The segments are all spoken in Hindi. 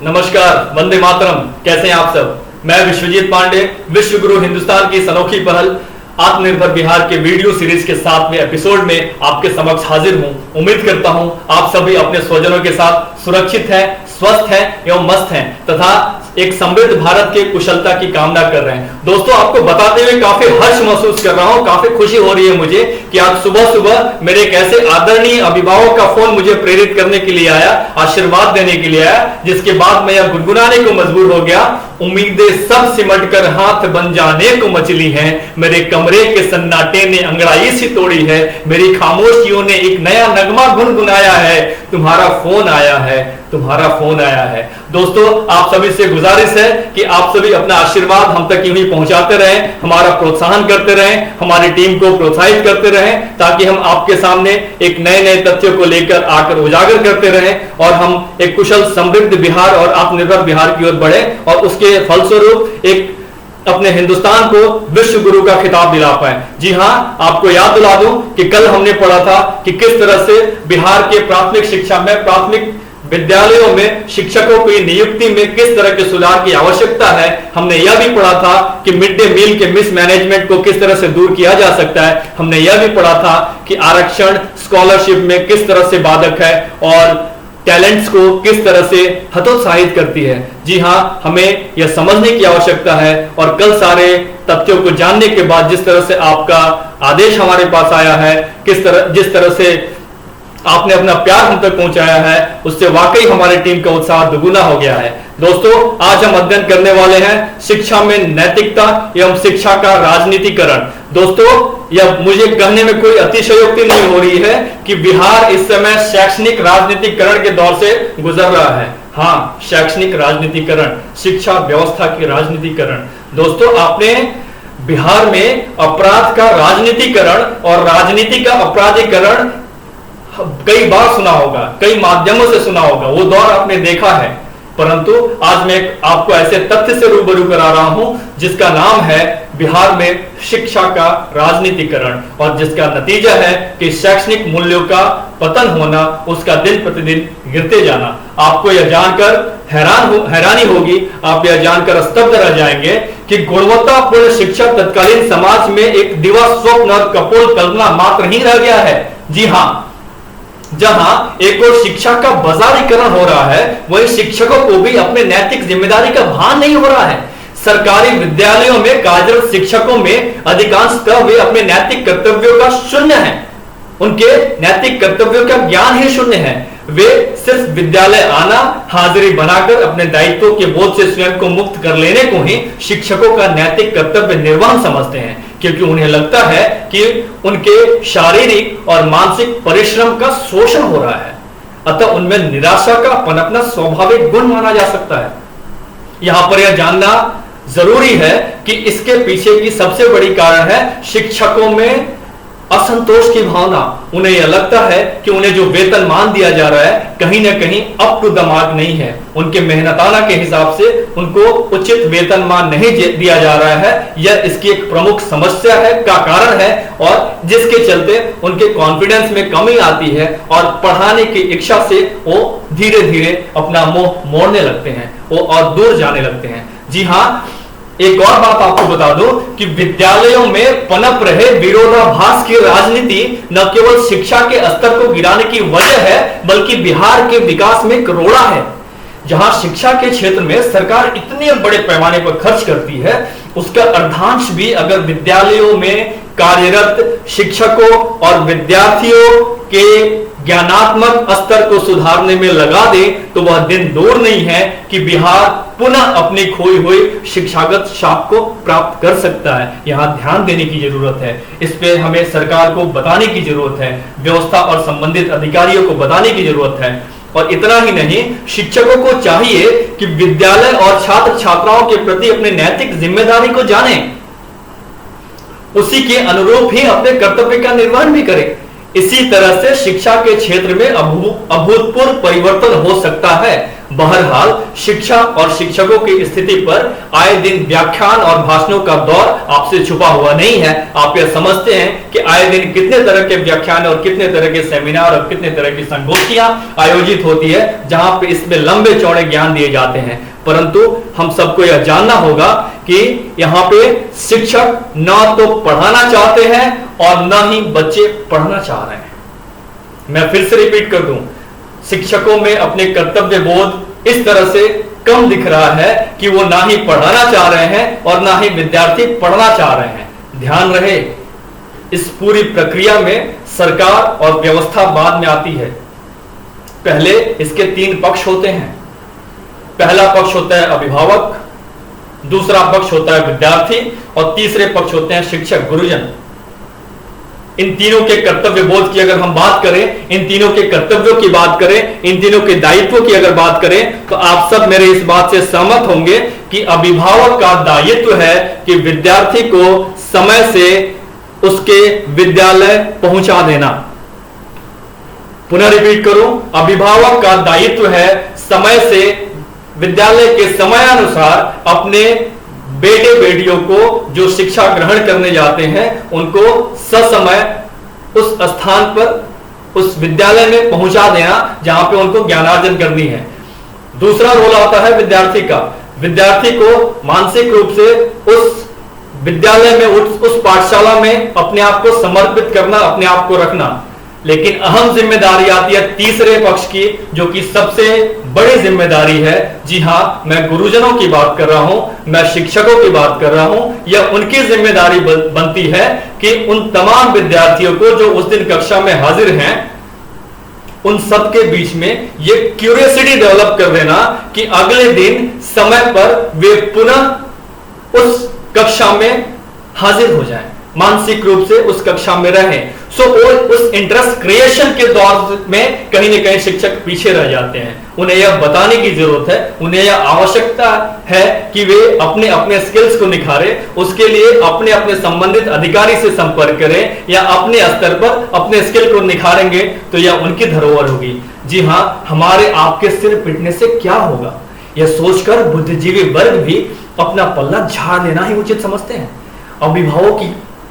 नमस्कार, वंदे मातरम। कैसे हैं आप सब? मैं विश्वजीत पांडे, विश्व गुरु हिंदुस्तान की अनोखी पहल आत्मनिर्भर बिहार के वीडियो सीरीज के 7वें एपिसोड में आपके समक्ष हाजिर हूं। उम्मीद करता हूं आप सभी अपने स्वजनों के साथ सुरक्षित हैं, स्वस्थ हैं एवं मस्त हैं तथा एक समृद्ध भारत के कुशलता की कामना कर रहे हैं। दोस्तों, आपको बताते हुए काफी हर्ष महसूस कर रहा हूं, काफी खुशी हो रही है मुझे कि आज सुबह सुबह मेरे एक ऐसे आदरणीय अभिभावक का फोन मुझे प्रेरित करने के लिए आया, आशीर्वाद देने के लिए आया, जिसके बाद मैं यह गुनगुनाने को मजबूर हो गया। उम्मीदें सब सिमट कर हाथ बन जाने को मचली हैं, मेरे कमरे के सन्नाटे ने अंगड़ाई सी तोड़ी है, मेरी खामोशियों ने एक नया नगमा गुनगुनाया है, तुम्हारा फोन आया है, तुम्हारा फोन आया है। दोस्तों, आप सभी से गुजारिश है कि आप सभी अपना आशीर्वाद हम तक यूं ही पहुंचाते रहें, हमारा प्रोत्साहन करते रहें, हमारी टीम को प्रोत्साहित करते रहें, ताकि हम आपके सामने एक नए नए तथ्यों को लेकर आकर उजागर करते रहें और हम एक कुशल समृद्ध बिहार और आत्मनिर्भर बिहार की ओर बढ़े और उसके फलस्वरूप एक अपने हिंदुस्तान को विश्व गुरु का खिताब दिला पाए। जी हां, आपको याद दिला दूं कि कल हमने पढ़ा था कि किस तरह से बिहार के प्राथमिक शिक्षा में, प्राथमिक विद्यालयों में शिक्षकों की नियुक्ति में किस तरह के सुधार की आवश्यकता है। हमने यह भी पढ़ा था कि मिड डे मील के मिसमैनेजमेंट को किस तरह से दूर किया जा सकता है। हमने यह भी पढ़ा था कि आरक्षण स्कॉलरशिप में किस तरह से बाधक है और टैलेंट्स को किस तरह से हतोत्साहित करती है। जी हां, हमें यह समझने की आवश्यकता है और कल सारे तथ्यों को जानने के बाद जिस तरह से आपका आदेश हमारे पास आया है, जिस तरह से आपने अपना प्यार हम तक पहुंचाया है, उससे वाकई हमारी टीम का उत्साह दुगुना हो गया है। दोस्तों, आज हम अध्ययन करने वाले हैं शिक्षा में नैतिकता एवं शिक्षा का राजनीतिकरण। दोस्तों, यह मुझे कहने में कोई अतिशयोक्ति नहीं हो रही है कि बिहार इस समय शैक्षणिक राजनीतिकरण के दौर से गुजर रहा है। हाँ, शैक्षणिक राजनीतिकरण, शिक्षा व्यवस्था की राजनीतिकरण। दोस्तों, आपने बिहार में अपराध का राजनीतिकरण और राजनीति का अपराधीकरण कई बार सुना होगा, कई माध्यमों से सुना होगा, वो दौर आपने देखा है। परंतु आज मैं आपको ऐसे तथ्य से रूबरू करा रहा हूं जिसका नाम है बिहार में शिक्षा का राजनीतिकरण और जिसका नतीजा है कि शैक्षणिक मूल्यों का पतन होना, उसका दिन प्रतिदिन गिरते जाना। आपको यह जानकर हैरानी होगी, आप यह जानकर स्तब्ध रह जाएंगे कि गुणवत्तापूर्ण शिक्षा तत्कालीन समाज में एक दिवा स्वप्न और कपोल कल्पना मात्र ही रह गया है। जी हां, जहां एक और शिक्षा का बाजारीकरण हो रहा है, वहीं शिक्षकों को भी अपने नैतिक जिम्मेदारी का भान नहीं हो रहा है। सरकारी विद्यालयों में कार्यरत शिक्षकों में अधिकांशतः वे अपने नैतिक कर्तव्यों का शून्य है, उनके नैतिक कर्तव्यों का ज्ञान ही शून्य है। वे सिर्फ विद्यालय आना, हाजिरी बनाकर अपने दायित्वों के बोझ से स्वयं को मुक्त कर लेने को ही शिक्षकों का नैतिक कर्तव्य निर्वहन समझते हैं, क्योंकि उन्हें लगता है कि उनके शारीरिक और मानसिक परिश्रम का शोषण हो रहा है। अतः उनमें निराशा का पनपना स्वाभाविक गुण माना जा सकता है। यहां पर यह जानना जरूरी है कि इसके पीछे की सबसे बड़ी कारण है शिक्षकों में असंतोष की भावना। उन्हें यह लगता है कि उन्हें जो वेतन मान दिया जा रहा है कहीं ना कहीं अप टू द मार्क नहीं है, उनके मेहनताना के हिसाब से उनको उचित वेतन मान नहीं दिया जा रहा है। यह इसकी एक प्रमुख समस्या है, का कारण है और जिसके चलते उनके कॉन्फिडेंस में कमी आती है और पढ़ाने की इच्छा से वो धीरे धीरे अपना मुंह मोड़ने लगते हैं, वो और दूर जाने लगते हैं। जी हां, एक और बात आपको बता दूं कि विद्यालयों में पनप रहे विरोधाभास की राजनीति न केवल शिक्षा के स्तर को गिराने की वजह है, बल्कि बिहार के विकास में एक रोड़ा है। जहां शिक्षा के क्षेत्र में सरकार इतने बड़े पैमाने पर खर्च करती है, उसका अर्धांश भी अगर विद्यालयों में कार्यरत शिक्षकों और विद्यार्थियों के ज्ञानात्मक स्तर को सुधारने में लगा दे, तो वह दिन दूर नहीं है कि बिहार पुनः अपनी खोई हुई शिक्षागत शाख को प्राप्त कर सकता है। यहां ध्यान देने की जरूरत है, इस पे हमें सरकार को बताने की जरूरत है, व्यवस्था और संबंधित अधिकारियों को बताने की जरूरत है। और इतना ही नहीं, शिक्षकों को चाहिए कि विद्यालय और छात्र छात्राओं के प्रति अपने नैतिक जिम्मेदारी को जाने, उसी के अनुरूप ही अपने कर्तव्य का निर्वहन भी करें। इसी तरह से शिक्षा के क्षेत्र में अभूतपूर्व परिवर्तन हो सकता है। बहरहाल शिक्षा और शिक्षकों की स्थिति पर आए दिन व्याख्यान और भाषणों का दौर आपसे छुपा हुआ नहीं है। आप यह समझते हैं कि आए दिन कितने तरह के व्याख्यान और कितने तरह के सेमिनार और कितने तरह की संगोष्ठियां आयोजित होती है जहां पे इसमें लंबे चौड़े ज्ञान दिए जाते हैं। परंतु हम सबको यह जानना होगा कि यहाँ पे शिक्षक ना तो पढ़ाना चाहते हैं और ना ही बच्चे पढ़ना चाह रहे हैं। मैं फिर से रिपीट कर दूं, शिक्षकों में अपने कर्तव्य बोध इस तरह से कम दिख रहा है कि वो ना ही पढ़ाना चाह रहे हैं और ना ही विद्यार्थी पढ़ना चाह रहे हैं। ध्यान रहे, इस पूरी प्रक्रिया में सरकार और व्यवस्था बाद में आती है। पहले इसके 3 पक्ष होते हैं। पहला पक्ष होता है अभिभावक, दूसरा पक्ष होता है विद्यार्थी और तीसरे पक्ष होते हैं शिक्षक गुरुजन। इन तीनों के कर्तव्य बोध की अगर हम बात करें, इन तीनों के कर्तव्यों की बात करें, इन तीनों के दायित्वों की अगर बात करें, तो आप सब मेरे इस बात से सहमत होंगे कि अभिभावक का दायित्व है कि विद्यार्थी को समय से उसके विद्यालय पहुंचा देना। पुनः रिपीट करूं, अभिभावक का दायित्व है समय से विद्यालय के समयानुसार अपने बेटे बेटियों को जो शिक्षा ग्रहण करने जाते हैं उनको ससमय उस स्थान पर उस विद्यालय में पहुंचा देना जहां पे उनको ज्ञानार्जन करनी है। दूसरा रोल आता है विद्यार्थी का। विद्यार्थी को मानसिक रूप से उस विद्यालय में उस पाठशाला में अपने आप को समर्पित करना, अपने आप को रखना। लेकिन अहम जिम्मेदारी आती है तीसरे पक्ष की, जो कि सबसे बड़ी जिम्मेदारी है। जी हां, मैं गुरुजनों की बात कर रहा हूं, मैं शिक्षकों की बात कर रहा हूं। यह उनकी जिम्मेदारी बनती है कि उन तमाम विद्यार्थियों को जो उस दिन कक्षा में हाजिर हैं, उन सब के बीच में यह क्यूरियोसिटी डेवलप कर देना कि अगले दिन समय पर वे पुनः उस कक्षा में हाजिर हो जाएं, मानसिक रूप से उस कक्षा में रहें। उस इंटरेस्ट क्रिएशन के दौर में कहीं न कहीं शिक्षक पीछे रह जाते हैं। उन्हें यह बताने की जरूरत है, उन्हें यह आवश्यकता है कि वे अपने अपने स्किल्स को निखारें। उसके लिए अपने अपने संबंधित अधिकारी से संपर्क करें या अपने स्तर पर अपने स्किल को निखारेंगे तो यह उनकी धरोहर होगी। जी हां, हमारे आपके सिर पिटने से क्या होगा, यह सोचकर बुद्धिजीवी वर्ग भी अपना पल्ला झाड़ देना ही उचित समझते हैं।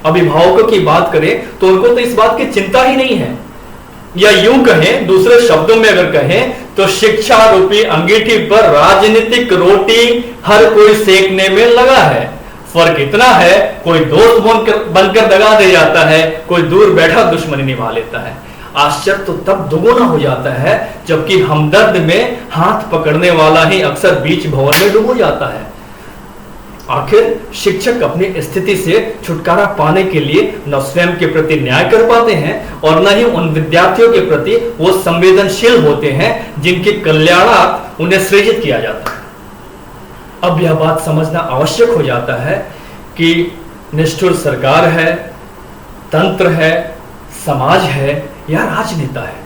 अभिभावकों की बात करें तो उनको तो इस बात की चिंता ही नहीं है, या यूं कहें, दूसरे शब्दों में अगर कहें तो शिक्षा रूपी अंगीठी पर राजनीतिक रोटी हर कोई सेकने में लगा है। फर्क इतना है, कोई दोस्त बनकर दगा दे जाता है, कोई दूर बैठा दुश्मनी निभा लेता है। आश्चर्य तो तब दुगुना हो जाता है जबकि हमदर्द में हाथ पकड़ने वाला ही अक्सर बीच भंवर में डूब जाता है। आखिर शिक्षक अपनी स्थिति से छुटकारा पाने के लिए न स्वयं के प्रति न्याय कर पाते हैं और न ही उन विद्यार्थियों के प्रति वो संवेदनशील होते हैं जिनके कल्याणार्थ उन्हें सृजित किया जाता है। अब यह बात समझना आवश्यक हो जाता है कि निष्ठुर सरकार है, तंत्र है, समाज है या राजनेता है।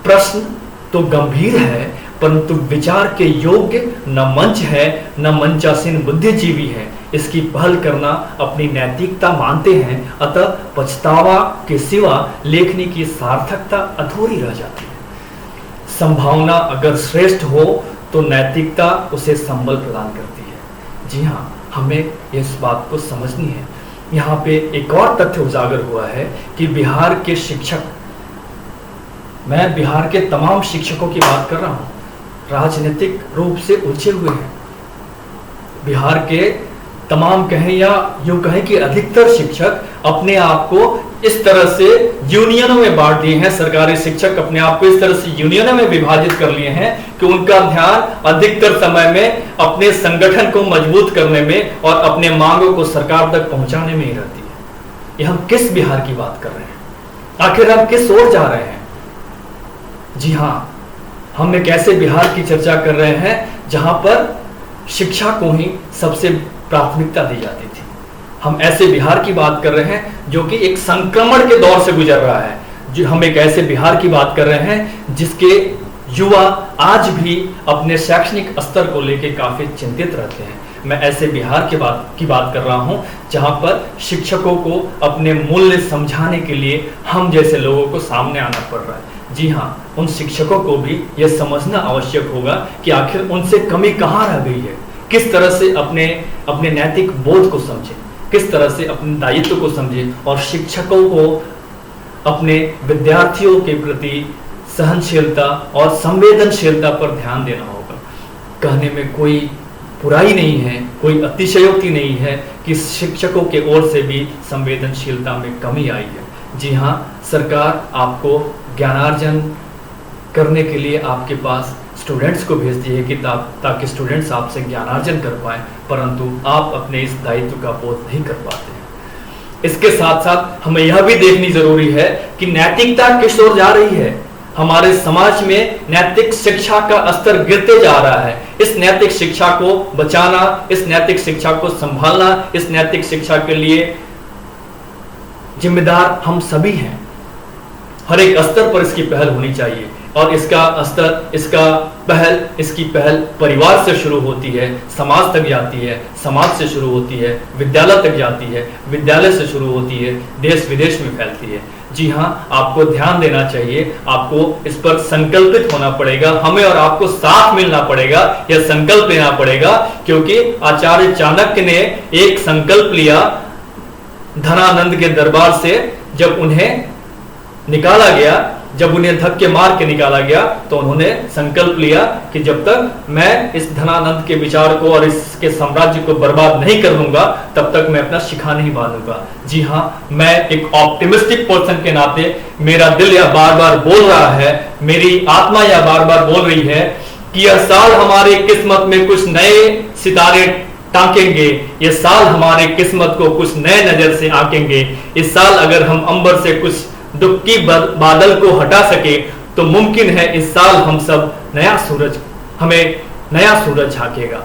प्रश्न तो गंभीर है, परंतु विचार के योग्य न मंच है न मंचासीन बुद्धिजीवी है। इसकी पहल करना अपनी नैतिकता मानते हैं, अतः पछतावा के सिवा लेखनी की सार्थकता अधूरी रह जाती है। संभावना अगर श्रेष्ठ हो तो नैतिकता उसे संबल प्रदान करती है। जी हाँ, हमें इस बात को समझनी है। यहाँ पे एक और तथ्य उजागर हुआ है कि बिहार के शिक्षक, मैं बिहार के तमाम शिक्षकों की बात कर रहा हूँ, राजनीतिक रूप से उलझे हुए हैं। बिहार के तमाम कहें या यूं कहें कि अधिकतर शिक्षक अपने आप को इस तरह से यूनियनों में बांट दिए हैं। सरकारी शिक्षक अपने आप को इस तरह से यूनियनों में विभाजित कर लिए हैं कि उनका ध्यान अधिकतर समय में अपने संगठन को मजबूत करने में और अपने मांगों को सरकार तक पहुंचाने में ही रहती है। ये हम किस बिहार की बात कर रहे हैं? आखिर हम किस ओर जा रहे हैं? जी हाँ, हम एक ऐसे बिहार की चर्चा कर रहे हैं जहां पर शिक्षा को ही सबसे प्राथमिकता दी जाती थी। हम ऐसे बिहार की बात कर रहे हैं जो कि एक संक्रमण के दौर से गुजर रहा है। जो हम एक ऐसे बिहार की बात कर रहे हैं जिसके युवा आज भी अपने शैक्षणिक स्तर को लेकर काफी चिंतित रहते हैं। मैं ऐसे बिहार की बात कर रहा हूं जहां पर शिक्षकों को अपने मूल्य समझाने के लिए हम जैसे लोगों को सामने आना पड़ रहा है। जी हाँ, उन शिक्षकों को भी यह समझना आवश्यक होगा कि आखिर उनसे कमी कहाँ रह गई है, किस तरह से अपने अपने नैतिक बोध को समझें, किस तरह से अपने दायित्व को समझें, और शिक्षकों को अपने विद्यार्थियों के प्रति सहनशीलता और संवेदनशीलता पर ध्यान देना होगा। कहने में कोई बुराई नहीं है, कोई अतिशयोक्ति नहीं है कि शिक्षकों के ओर से भी संवेदनशीलता में कमी आई है। जी हाँ, सरकार आपको ज्ञानार्जन करने के लिए आपके पास स्टूडेंट्स को भेजती है कि ताकि स्टूडेंट्स आपसे ज्ञानार्जन कर पाए, परंतु आप अपने इस दायित्व का बोध नहीं कर पाते हैं। इसके साथ साथ हमें यह भी देखनी जरूरी है कि नैतिकता किस ओर जा रही है। हमारे समाज में नैतिक शिक्षा का स्तर गिरते जा रहा है। इस नैतिक शिक्षा को बचाना, इस नैतिक शिक्षा को संभालना, इस नैतिक शिक्षा के लिए जिम्मेदार हम सभी हैं। हर एक स्तर पर इसकी पहल होनी चाहिए, और इसकी पहल परिवार से शुरू होती है, समाज तक जाती है, समाज से शुरू होती है, विद्यालय तक जाती है, विद्यालय से शुरू होती है, देश विदेश में फैलती है। जी हाँ, आपको ध्यान देना चाहिए, आपको इस पर संकल्पित होना पड़ेगा, हमें और आपको साथ मिलना पड़ेगा, यह संकल्प लेना पड़ेगा, क्योंकि आचार्य चाणक्य ने एक संकल्प लिया धनानंद के दरबार से। जब उन्हें निकाला गया, जब उन्हें धक्के मार के निकाला गया, तो उन्होंने संकल्प लिया कि जब तक मैं इस धनानंद के विचार को और इसके साम्राज्य को बर्बाद नहीं कर दूंगा, तब तक मैं अपना शिखा नहीं बांधूंगा। जी हाँ, मैं एक ऑप्टिमिस्टिक पर्सन के नाते मेरा दिल यह बार बार बोल रहा है, मेरी आत्मा यह बार बार बोल रही है कि यह साल हमारी किस्मत में कुछ नए सितारे टांकेंगे, ये साल हमारे किस्मत को कुछ नए नजर से आंकेंगे। इस साल अगर हम अंबर से कुछ दुख की बादल को हटा सके तो मुमकिन है इस साल हमें नया सूरज झांकेगा।